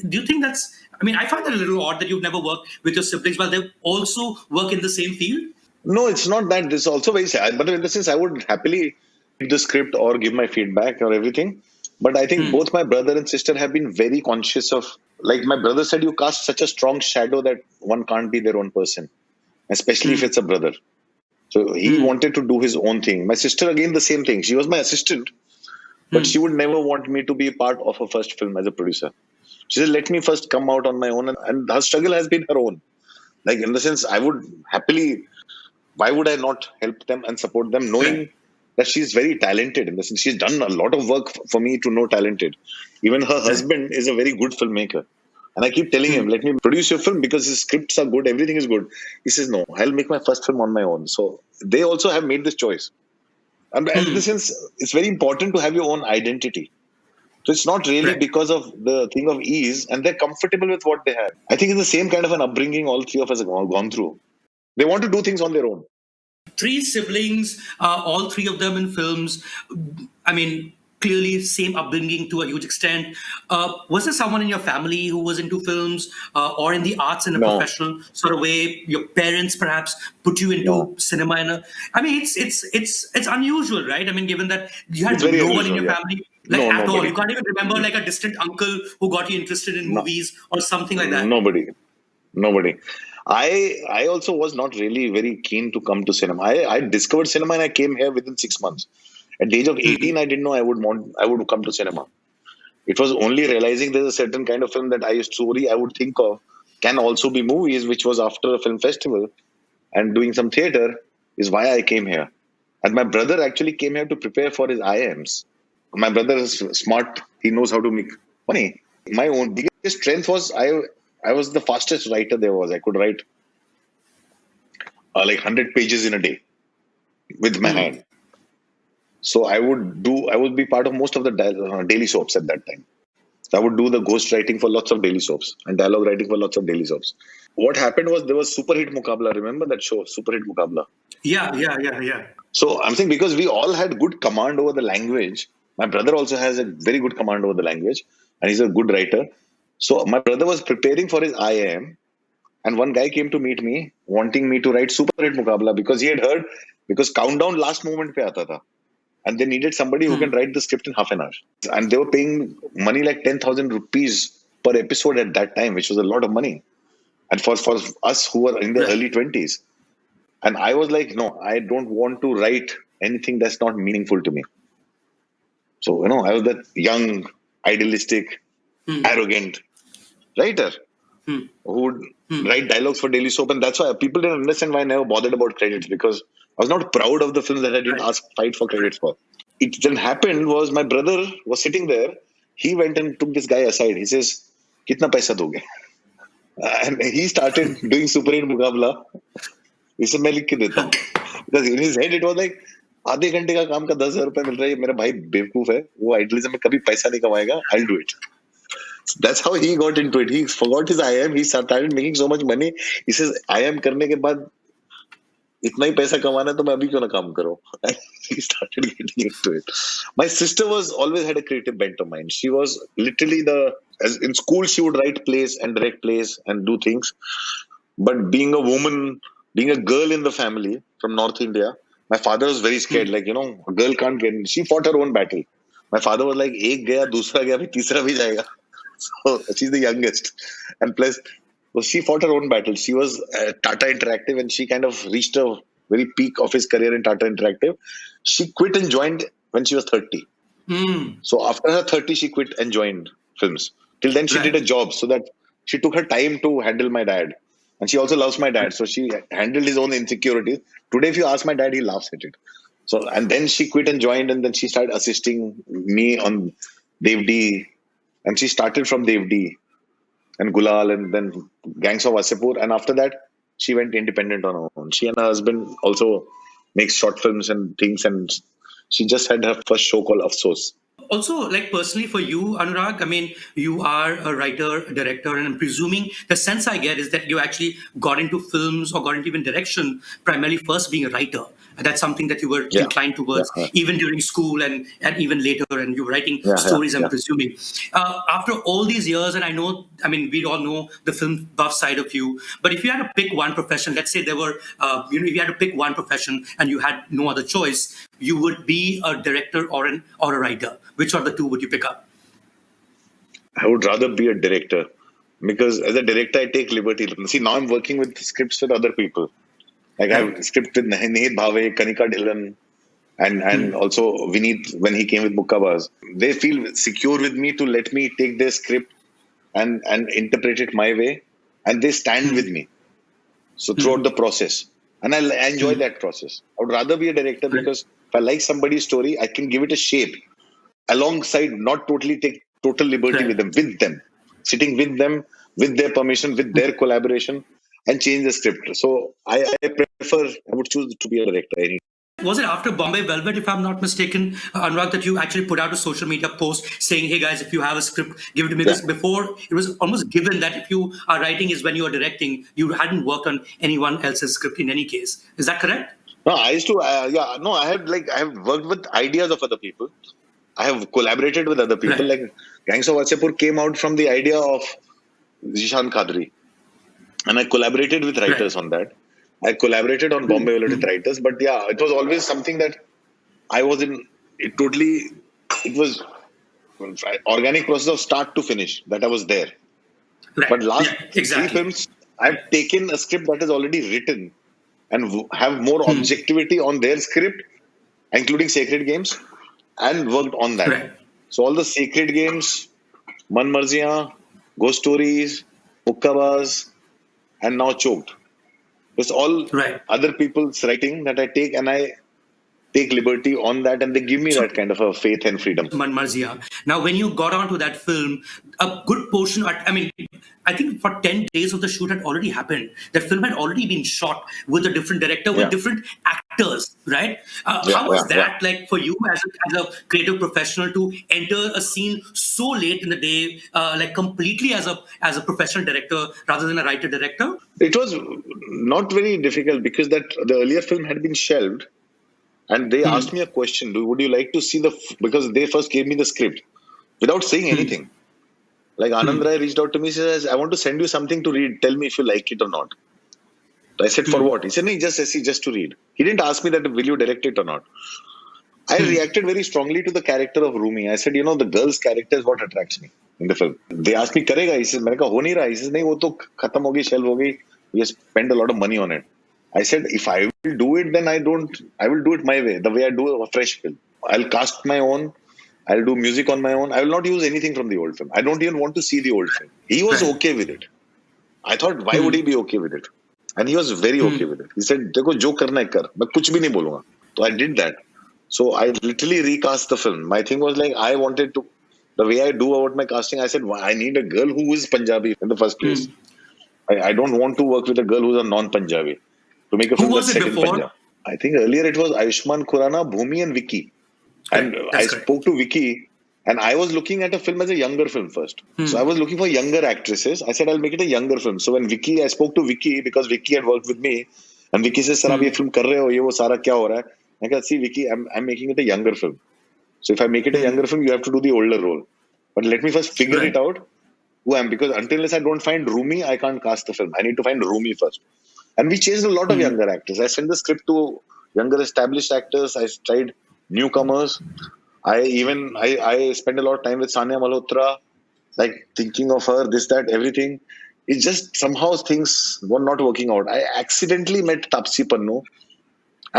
Do you think that's? I mean, I find that a little odd that you've never worked with your siblings while they also work in the same field. No, it's not that. This is also very sad. But in the sense, I would happily read the script or give my feedback or everything. But I think both my brother and sister have been very conscious of, like my brother said, you cast such a strong shadow that one can't be their own person, especially if it's a brother. So he wanted to do his own thing. My sister, again, the same thing. She was my assistant, but she would never want me to be part of her first film as a producer. She said, let me first come out on my own. And her struggle has been her own. Like, in the sense, I would happily, why would I not help them and support them, knowing that she's very talented in the sense she's done a lot of work for me to know talented. Even her husband is a very good filmmaker. And I keep telling him, let me produce your film because his scripts are good, everything is good. He says, no, I'll make my first film on my own. So they also have made this choice. And in the sense, it's very important to have your own identity. So it's not really because of the thing of ease, and they're comfortable with what they have. I think it's the same kind of an upbringing all three of us have gone through. They want to do things on their own. Three siblings, all three of them in films. I mean, clearly same upbringing to a huge extent. Was there someone in your family who was into films or in the arts in a professional sort of way? Your parents perhaps put you into cinema. I mean, it's unusual, right? I mean, given that you had no one in your family at all. You can't even remember like a distant uncle who got you interested in movies or something like that. Nobody. I also was not really very keen to come to cinema. I discovered cinema and I came here within 6 months. At the age of 18, I didn't know I would come to cinema. It was only realizing there's a certain kind of film that I would think of can also be movies, which was after a film festival and doing some theater. is why I came here. And my brother actually came here to prepare for his IIMs. My brother is smart. He knows how to make money. My own biggest strength was I was the fastest writer there was. I could write like 100 pages in a day with my hand. So I would be part of most of the daily soaps at that time. So I would do the ghost writing for lots of daily soaps and dialogue writing for lots of daily soaps. What happened was there was Super Hit Mukabla. Remember that show, Super Hit Mukabla? Yeah. So I'm saying because we all had good command over the language, my brother also has a very good command over the language and he's a good writer. So my brother was preparing for his IIM and one guy came to meet me wanting me to write Super Hit Mukabla because he had heard, because Countdown last moment pe aata tha. And they needed somebody who can write the script in half an hour. And they were paying money like 10,000 rupees per episode at that time, which was a lot of money. And for us who were in the early 20s. And I was like, no, I don't want to write anything that's not meaningful to me. So, I was that young, idealistic, arrogant writer who would write dialogues for Daily Soap. And that's why people didn't understand why I never bothered about credits, because I was not proud of the films that I didn't fight for credits for. It then happened was my brother was sitting there. He went and took this guy aside. He says, "Kitna paisa doge?" And he started doing Super Hit Mukabla. He said, "मैं लिख के देता हूँ." Because in his head it was like, आधे घंटे का काम का 10,000 रुपए मिल रहा है, मेरा भाई बेवकूफ है, वो आइडियलिज्म में कभी पैसा नहीं कमाएगा, I'll do it. So that's how he got into it. He forgot his IIM. He started making so much money. He says, IIM करने के बाद इतना ही पैसा कमाना है तो मैं अभी क्यों ना काम करूं. He started getting into it. My sister was always had a creative bent of mind. She was literally as in school she would write plays and direct plays and do things. But being a woman, being a girl in the family from North India, my father was very scared. Like, a girl can't get in. She fought her own battle. My father was like, एक गया, दूसरा गया, फिर तीसरा भी जाएगा. So she's the youngest. And plus, so she fought her own battle. She was Tata Interactive and she kind of reached a very peak of his career in Tata Interactive. She quit and joined when she was 30. So after her 30, she quit and joined films. Till then, she did a job so that she took her time to handle my dad. And she also loves my dad. So she handled his own insecurities. Today, if you ask my dad, he laughs at it. So, and then she quit and joined, and then she started assisting me on Dev D. And she started from Dev D and Gulal and then Gangs of Wasseypur. And after that, she went independent on her own. She and her husband also makes short films and things. And she just had her first show called Afsos. Also, like personally for you, Anurag, I mean, you are a writer, a director, and I'm presuming the sense I get is that you actually got into films or got into even direction primarily first being a writer. And that's something that you were inclined towards even during school and even later, and you were writing stories, I'm presuming. After all these years, and I mean, we all know the film buff side of you, but if you had to pick one profession, let's say there were, if you had to pick one profession and you had no other choice, you would be a director or a writer. Which of the two would you pick up? I would rather be a director because as a director, I take liberty. See, now I'm working with scripts with other people. Like I have script with Nihit Bhave, Kanika Dhillon, and also Vineet when he came with Mukkabaz. They feel secure with me to let me take their script and interpret it my way, and they stand with me. So throughout the process, and I enjoy that process. I would rather be a director because if I like somebody's story, I can give it a shape alongside, not totally take total liberty with them, sitting with them, with their permission, with their collaboration, and change the script. So I would choose to be a director. Was it after Bombay Velvet, if I'm not mistaken, Anurag, that you actually put out a social media post saying, hey guys, if you have a script, give it to me? Because before, it was almost given that if you are writing is when you are directing, you hadn't worked on anyone else's script in any case. Is that correct? No, I used to, I have worked with ideas of other people. I have collaborated with other people. Like Gangs of Wasseypur came out from the idea of Zishan Kadri. And I collaborated with writers on that. I collaborated on Bombay Velvet with writers. But yeah, it was always something that I was in. It was organic process of start to finish that I was there. But last 3 films, I've taken a script that is already written and have more objectivity on their script, including Sacred Games, and worked on that. So all the Sacred Games, Man Marziyan, Ghost Stories, Mukkabaz, and now Choked. It's all Right. other people's writing that I take, and I take liberty on that, and they give me So that kind of a faith and freedom. Marzia. Now, when you got onto that film, a good portion, I mean, I think for 10 days of the shoot had already happened. That film had already been shot with a different director, with Yeah, different actors, right? yeah, How yeah, was yeah. that like for you as a creative professional to enter a scene so late in the day, like completely as a professional director rather than a writer director? It was not very difficult because that the earlier film had been shelved, and they Hmm. asked me a question: would you like to see because they first gave me the script without saying Hmm. anything. Like Anand Hmm. Rai reached out to me, says, "I want to send you something to read. Tell me if you like it or not." I said, "For Hmm. what?" He said, "No, just to read." He didn't ask me that will you direct it or not. I Hmm. reacted very strongly to the character of Rumi. I said, the girl's character is what attracts me in the film. They asked me, "Karega?" He says, "मैंने कहा हो नहीं रहा." He says, "नहीं वो तो खत्म हो गई, shelve हो गई. We spend a lot of money on it." I said, "If I will do it, then I will do it my way, the way I do a fresh film. I'll cast my own. I'll do music on my own. I will not use anything from the old film. I don't even want to see the old film." He was Right. okay with it. I thought, why would Hmm. he be okay with it? And he was very okay Hmm. with it. He said, "देखो जो करना है कर, मैं कुछ भी नहीं बोलूंगा." So I did that. So I literally recast the film. My thing was like, I wanted to, the way I do about my casting, I said, I need a girl who is Punjabi in the first place. Hmm. I don't want to work with a girl who's a non-Punjabi to make a Who film was that's it set in before? Punjab. I think earlier it was Ayushmann Khurrana, Bhumi, and Vicky. And Correct. I That's correct. spoke to Vicky, and I was looking at a film as a younger film first. So I Hmm. was looking for younger actresses. I said, I'll make it a younger film. So when I spoke to Vicky because Vicky had worked with me, and Vicky says, "Sir, आप ये Hmm. film कर रहे हो, ये वो सारा क्या हो रहा है?" I said, "See, Vicky, I'm making it a younger film. So if I make it a Hmm. younger film, you have to do the older role. But let me first figure it Right. out who I am, because until I don't find Rumi, I can't cast the film. I need to find Rumi first." And we chased a lot of Hmm. younger actors. I sent the script to younger established actors. I tried newcomers. I spent a lot of time with Sania Malhotra, like thinking of her, this, that, everything. It just somehow things were not working out. I accidentally met Tapsi Pannu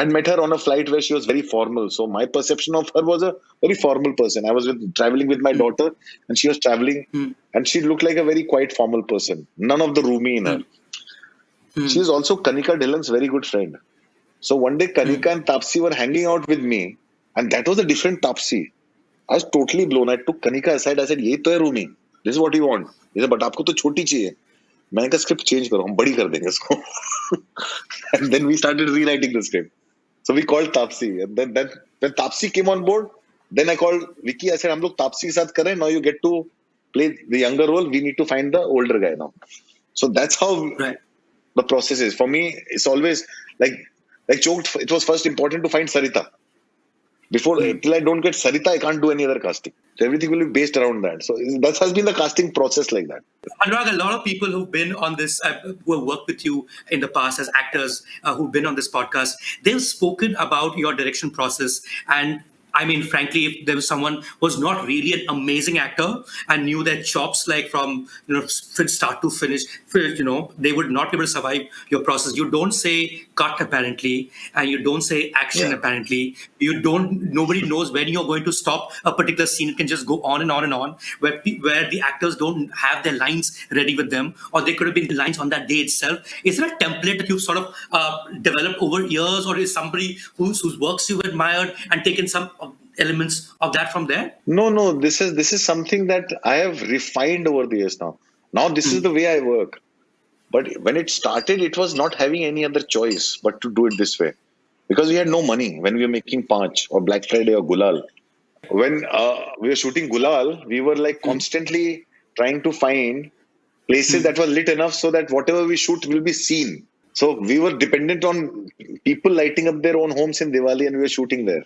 and met her on a flight where she was very formal. So my perception of her was a very formal person. I was traveling with my Hmm. daughter, and she was traveling, Hmm. and she looked like a very quiet, formal person. None of the roomy in her. Hmm. She Hmm. is also Kanika Dhillon's very good friend. So one day, Hmm. Kanika and Tapsi were hanging out with me, and that was a different Tapsi. I was totally blown. I took Kanika aside. I said, "ये तो है Rumi. This is what you want." He said, "But आपको तो छोटी चाहिए." मैंने कहा, "script change करो, हम बड़ी कर देंगे इसको." And then we started rewriting the script. So we called Tapsi, and then when Tapsi came on board, then I called Vicky. I said, "हम लोग Tapsi के साथ कर रहे हैं. Now you get to play the younger role. We need to find the older guy now." So that's how Right. the process is. For me, it's always like choked. It was first important to find Sarita. Before, Hmm. till I don't get Sarita, I can't do any other casting. So everything will be based around that. So that has been the casting process like that. Anurag, a lot of people who've been on this, who have worked with you in the past as actors, who've been on this podcast, they've spoken about your direction process. And I mean, frankly, if there was someone who was not really an amazing actor and knew their chops, like from start to finish, they would not be able to survive your process. You don't say cut apparently, and you don't say action Yeah. apparently. You don't. Nobody knows when you're going to stop a particular scene. It can just go on and on and on, where the actors don't have their lines ready with them, or they could have been lines on that day itself. Is there a template that you've sort of developed over years, or is somebody whose works you've admired and taken some elements of that from there? No, no. This is something that I have refined over the years now. Now this is Hmm. the way I work. But when it started, it was not having any other choice but to do it this way, because we had no money when we were making Panch or Black Friday or Gulal. When we were shooting Gulal, we were like Hmm. constantly trying to find places Hmm. that were lit enough so that whatever we shoot will be seen. So we were dependent on people lighting up their own homes in Diwali, and we were shooting there.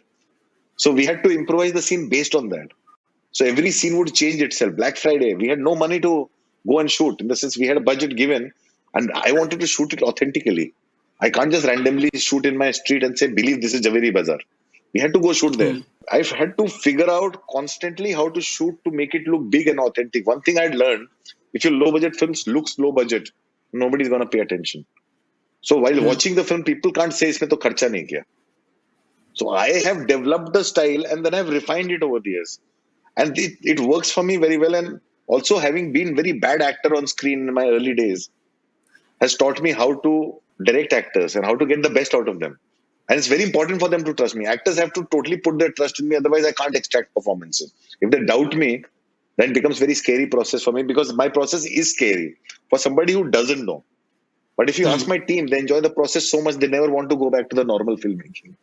So we had to improvise the scene based on that. So every scene would change itself. Black Friday, we had no money to go and shoot. In the sense, we had a budget given, and I wanted to shoot it authentically. I can't just randomly shoot in my street and say, "Believe this is Javeri Bazaar." We had to go shoot there. Hmm. I've had to figure out constantly how to shoot to make it look big and authentic. One thing I'd learned: if your low budget films looks low budget, nobody's gonna pay attention. So while Hmm. watching the film, people can't say इसमें तो खर्चा नहीं किया. So I have developed the style, and then I've refined it over the years, and it works for me very well. And also, having been very bad actor on screen in my early days has taught me how to direct actors and how to get the best out of them. And it's very important for them to trust me. Actors have to totally put their trust in me, otherwise I can't extract performances. If they doubt me, then it becomes very scary process for me, because my process is scary for somebody who doesn't know. But if you ask my team, they enjoy the process so much they never want to go back to the normal filmmaking.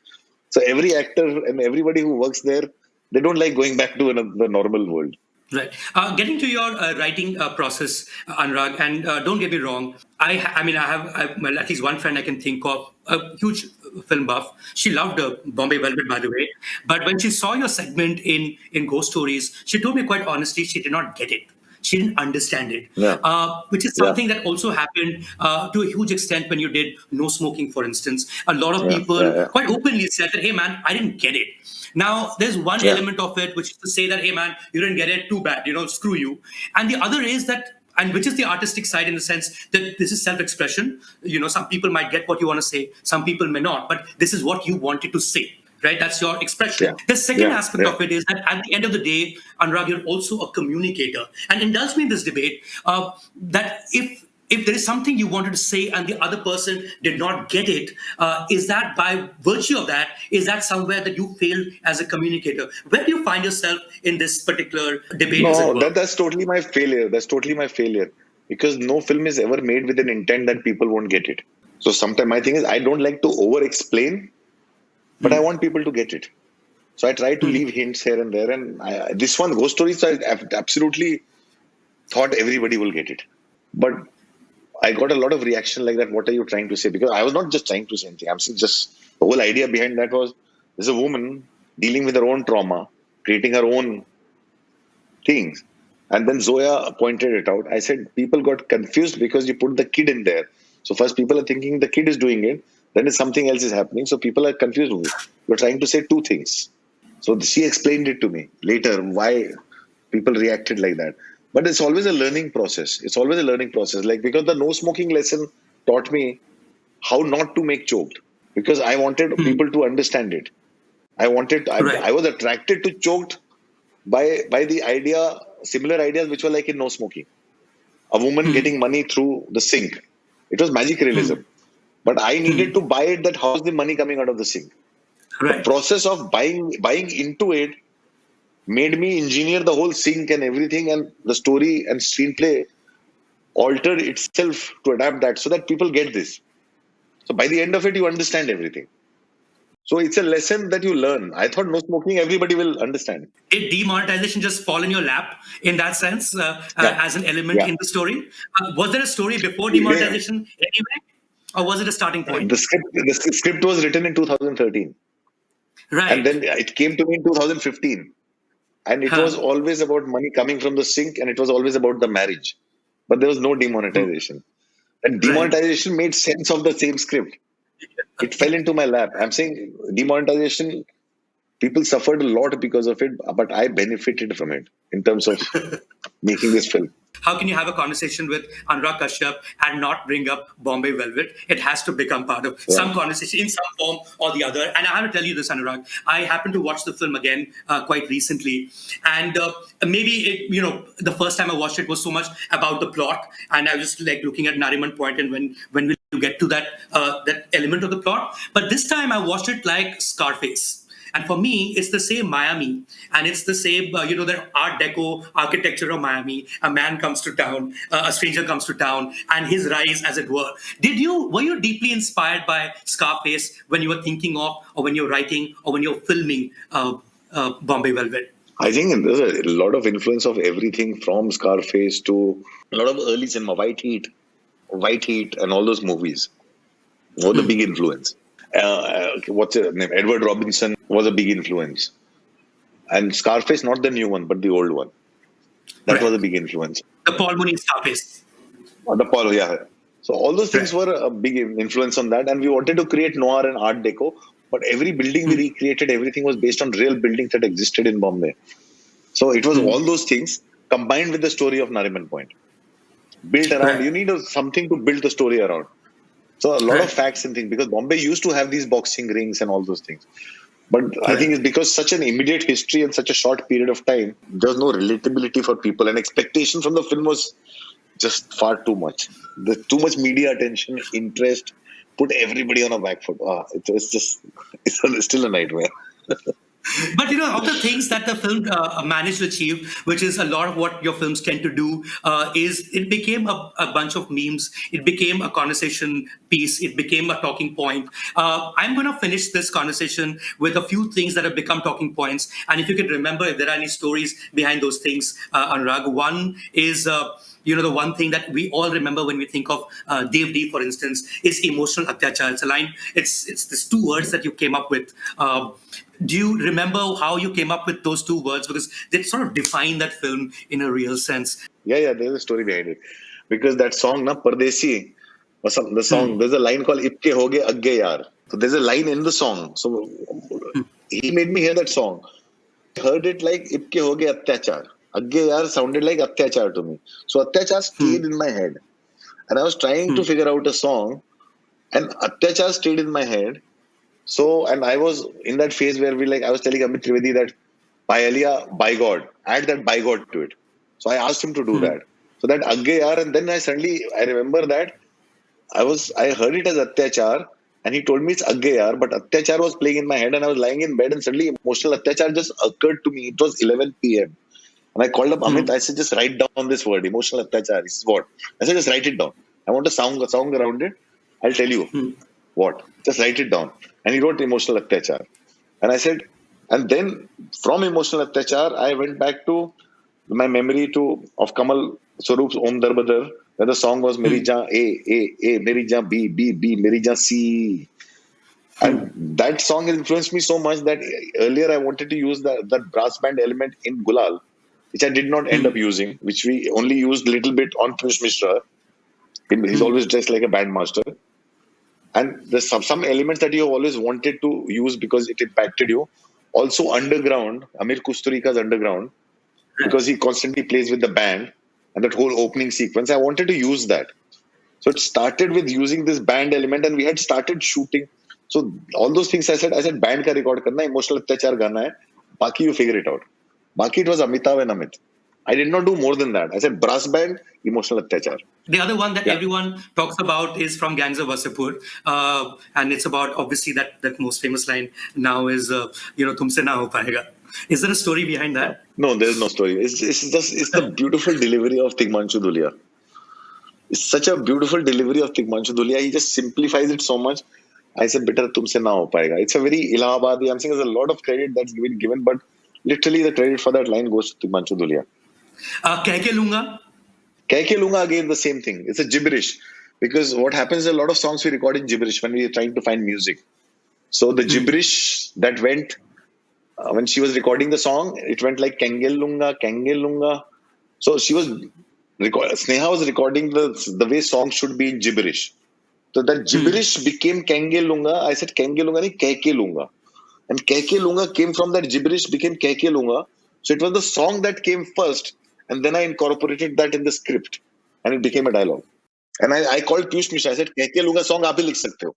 So every actor and everybody who works there, they don't like going back to the normal world. Right. Getting to your writing process, Anurag, and don't get me wrong, well, at least one friend I can think of, a huge film buff. She loved Bombay Velvet, by the way. But when she saw your segment in Ghost Stories, she told me quite honestly she did not get it. She didn't understand it, Yeah. which is something that also happened to a huge extent when you did No Smoking, for instance. A lot of Yeah. people Yeah. Yeah. quite openly said that, hey, man, I didn't get it. Now, there's one Yeah. element of it which is to say that, hey, man, you didn't get it, too bad, screw you. And the other is that, and which is the artistic side in the sense that this is self-expression. Some people might get what you want to say, some people may not, but this is what you wanted to say. Right, that's your expression. Yeah. The second Yeah. aspect Yeah. of it is that at the end of the day, Anurag, you're also a communicator. And indulge me in this debate that if there is something you wanted to say and the other person did not get it, is that by virtue of that, is that somewhere that you failed as a communicator? Where do you find yourself in this particular debate, as it No, were? that's totally my failure. That's totally my failure. Because no film is ever made with an intent that people won't get it. So sometimes my thing is I don't like to over explain, but I want people to get it. So I try to leave hints here and there. And this one, Ghost Stories, I absolutely thought everybody will get it. But I got a lot of reaction like that. What are you trying to say? Because I was not just trying to say anything. I'm saying just the whole idea behind that was there's a woman dealing with her own trauma, creating her own things. And then Zoya pointed it out. I said, people got confused because you put the kid in there. So first people are thinking the kid is doing it. Then something else is happening. So people are confused. You're trying to say two things. So she explained it to me later why people reacted like that. But it's always a learning process. It's always a learning process. Like, because the no smoking lesson taught me how not to make choked. Because I wanted people to understand it. I was attracted to choked by the idea, similar ideas which were like in no smoking. A woman getting money through the sink. It was magic realism. But I needed to buy it, that how's the money coming out of the sink. The Right. process of buying into it made me engineer the whole sink and everything, and the story and screenplay altered itself to adapt that so that people get this. So by the end of it, you understand everything. So it's a lesson that you learn. I thought no smoking, everybody will understand. Did demonetization just fall in your lap in that sense Yeah. as an element Yeah. in the story? Was there a story before Yeah. demonetization anyway? Or was it a starting point? The script was written in 2013. Right. And then it came to me in 2015. And it was always about money coming from the sink, and it was always about the marriage. But there was no demonetization. And demonetization made sense of the same script. It fell into my lap. I'm saying demonetization, people suffered a lot because of it, but I benefited from it in terms of making this film. How can you have a conversation with Anurag Kashyap and not bring up Bombay Velvet? It has to become part of some conversation in some form or the other. And I have to tell you this, Anurag. I happened to watch the film again quite recently. And the first time I watched it was so much about the plot. And I was just like looking at Nariman Point and when will you get to that element of the plot. But this time I watched it like Scarface. And for me, it's the same Miami, and it's the same, the Art Deco architecture of Miami. A man comes to town, a stranger comes to town, and his rise, as it were. Were you deeply inspired by Scarface when you were thinking of, or when you're writing, or when you're filming Bombay Velvet? I think there's a lot of influence of everything from Scarface to a lot of early cinema, White Heat, and all those movies were the big influence. What's his name? Edward Robinson was a big influence. And Scarface, not the new one, but the old one. That was a big influence. The Paul Mooney Scarface. The Paulo, yeah. So all those things were a big influence on that. And we wanted to create noir and art deco. But every building we recreated, everything was based on real buildings that existed in Bombay. So it was all those things combined with the story of Nariman Point. Built around, you need something to build the story around. So a lot of facts and things, because Bombay used to have these boxing rings and all those things. But I think it's because such an immediate history and such a short period of time, there's no relatability for people. And expectation from the film was just far too much. There's too much media attention, interest, put everybody on a back foot. It's still a nightmare. But of the things that the film managed to achieve, which is a lot of what your films tend to do, is it became a bunch of memes. It became a conversation piece. It became a talking point. I'm going to finish this conversation with a few things that have become talking points. And if you could remember, if there are any stories behind those things, Anurag. One is, the one thing that we all remember when we think of Dev D, for instance, is emotional atyachar. It's a line. It's these two words that you came up with. Do you remember how you came up with those two words? Because they sort of define that film in a real sense. Yeah, there's a story behind it. Because that song, na Pardesi, the song, there's a line called Ipke Hoge Agge Yaar. So there's a line in the song. So he made me hear that song. I heard it like Ipke Hoge Atyachar. Agge Yaar sounded like Atyachar to me. So Atyachar stayed in my head. And I was trying to figure out a song, and Atyachar stayed in my head. So, and I was in that phase where I was telling Amit Trivedi that Paella, by God, add that by God to it. So I asked him to do that. So that Agge Yaar, and then I remember that I heard it as Atyachar, and he told me it's Agge Yaar, but Atyachar was playing in my head, and I was lying in bed, and suddenly emotional Atyachar just occurred to me. It was 11 p.m. And I called up Amit. I said, just write down this word, emotional Atyachar. He says, what? I said, just write it down. I want a song around it. I'll tell you. What? Just write it down. And he wrote emotional Atyachar. And I said, and then from emotional Atyachar, I went back to my memory of Kamal Swaroop's Om Darbadar, where the song was Meri Jaan A, Meri Jaan B, Meri Jaan C. And that song influenced me so much that earlier I wanted to use that brass band element in Gulal, which I did not end up using, which we only used a little bit on Piyush Mishra. He's always dressed like a bandmaster. And there's some elements that you have always wanted to use because it impacted you. Also, Underground, Amir Kusturika's Underground, because he constantly plays with the band and that whole opening sequence. I wanted to use that. So it started with using this band element, and we had started shooting. So all those things I said band ka record karna, emotional atyachar gana hai. Baki you figure it out. Baki it was Amitav and Amit. I did not do more than that. I said brass band, emotional atyachar. The other one that everyone talks about is from Gangs of Wasseypur, and it's about obviously that most famous line now is tumse na ho payega. Is there a story behind that? No, there's no story. It's the beautiful delivery of Tigmanshu Dhulia. It's such a beautiful delivery of Tigmanshu Dhulia. He just simplifies it so much. I said, better tumse na ho payega. It's a very Allahabadi. I'm saying there's a lot of credit that's been given, but literally the credit for that line goes to Tigmanshu Dhulia. Keh ke lunga? Keh ke lunga, again, the same thing. It's a gibberish. Because what happens is a lot of songs we record in gibberish when we are trying to find music. So the gibberish that went, when she was recording the song, it went like Kengel lunga. So Sneha was recording the way songs should be in gibberish. So that gibberish became Kengel lunga. I said Kengel lunga, nahi Keh ke lunga. And Keh ke lunga came from that gibberish, became Keh ke lunga. So it was the song that came first. And then I incorporated that in the script, and it became a dialogue. And I called Piyush Mishra. I said, "Keh ke lunga song aap hi likh sakte ho."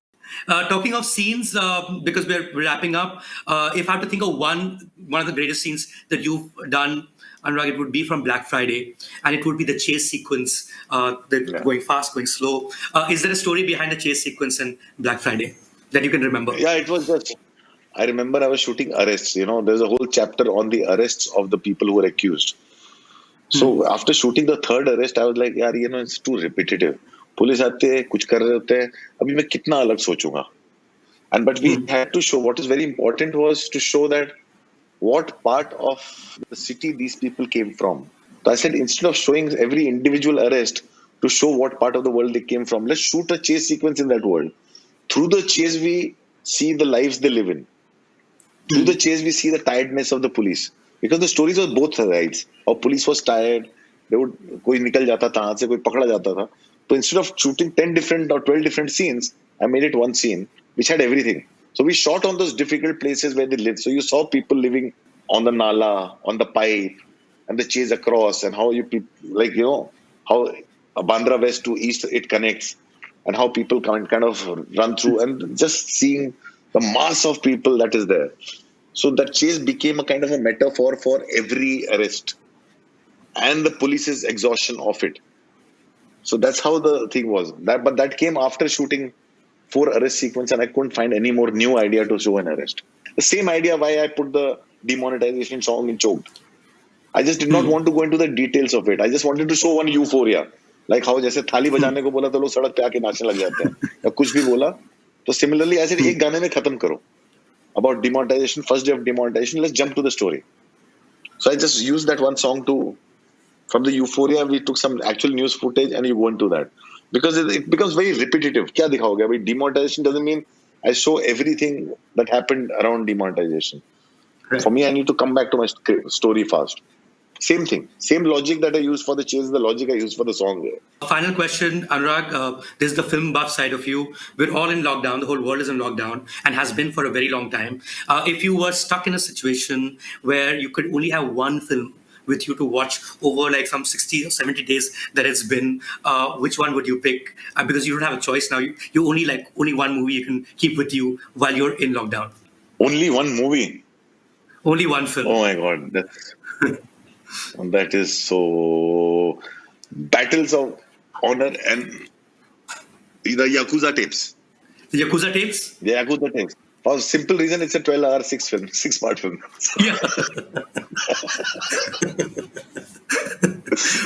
Talking of scenes, because we're wrapping up, if I have to think of one of the greatest scenes that you've done, Anurag, it would be from Black Friday, and it would be the chase sequence, going fast, going slow. Is there a story behind the chase sequence in Black Friday that you can remember? Yeah, it was just. I remember I was shooting arrests. There's a whole chapter on the arrests of the people who were accused. So after shooting the third arrest, I was like, yaar, it's too repetitive. Police aate hai, kuch kar rahe hote hain. Abhi main kitna alag sochunga. But we had to show, what is very important was to show that what part of the city these people came from. So I said, instead of showing every individual arrest, to show what part of the world they came from, let's shoot a chase sequence in that world. Through the chase, we see the lives they live in. Through the chase, we see the tiredness of the police. Because the stories were both sides. Our police was tired. Koi nikal jata tha, se koi pakda jata tha. So instead of shooting 10 different or 12 different scenes, I made it one scene, which had everything. So we shot on those difficult places where they lived. So you saw people living on the nala, on the pipe, and the chase across, and how how Bandra West to East it connects, and how people kind of run through, and just seeing the mass of people that is there. So that chase became a kind of a metaphor for every arrest and the police's exhaustion of it. So that's how the thing was. But that came after shooting 4 arrest sequence and I couldn't find any more new idea to show an arrest. The same idea why I put the demonetization song in Choked. I just did not want to go into the details of it. I just wanted to show one euphoria. Like how जैसे थाली बजाने को बोला तो लोग सड़क पे आके नाचने लग जाते हैं या कुछ भी बोला तो similarly ऐसे एक गाने में खत्म करो about demonetization, first day of demonetization, let's jump to the story. So I just used that one song to, from the euphoria, we took some actual news footage and you go into that. Because it becomes very repetitive. क्या दिखाओगे? अभी demonetization doesn't mean I show everything that happened around demonetization. Right. For me, I need to come back to my story fast. Same thing. Same logic that I used for the chase, the logic I used for the song. Final question, Anurag. This is the film buff side of you. We're all in lockdown. The whole world is in lockdown and has been for a very long time. If you were stuck in a situation where you could only have one film with you to watch over like some 60 or 70 days that it's been, which one would you pick? Because you don't have a choice now. You only one movie you can keep with you while you're in lockdown. Only one movie? Only one film. Oh my God. That is so... Battles of Honor and the Yakuza tapes. The Yakuza tapes? The Yakuza tapes. For a simple reason, it's a 12-hour, 6-part film. Yeah.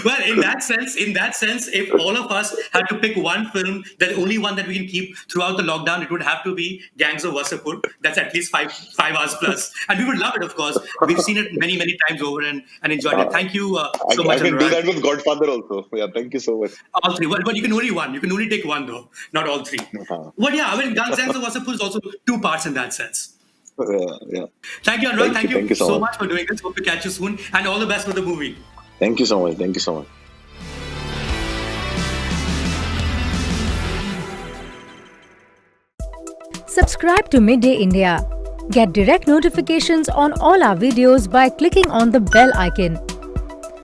Well, in that sense, if all of us had to pick one film, the only one that we can keep throughout the lockdown, it would have to be Gangs of Wasseypur. That's at least five hours plus. And we would love it, of course. We've seen it many, many times over and enjoyed it. Thank you so much, I can do Anurag. that with Godfather also. Yeah, thank you so much. All three. But you can only one. You can only take one, though. Not all three. Well, yeah, I mean, Gangs of Wasseypur is also 2 parts in that sense. Yeah. Thank you, Anurag. Thank you so so much for doing this. Hope to catch you soon. And all the best for the movie. Thank you so much. Thank you so much. Subscribe to Midday India. Get direct notifications on all our videos by clicking on the bell icon.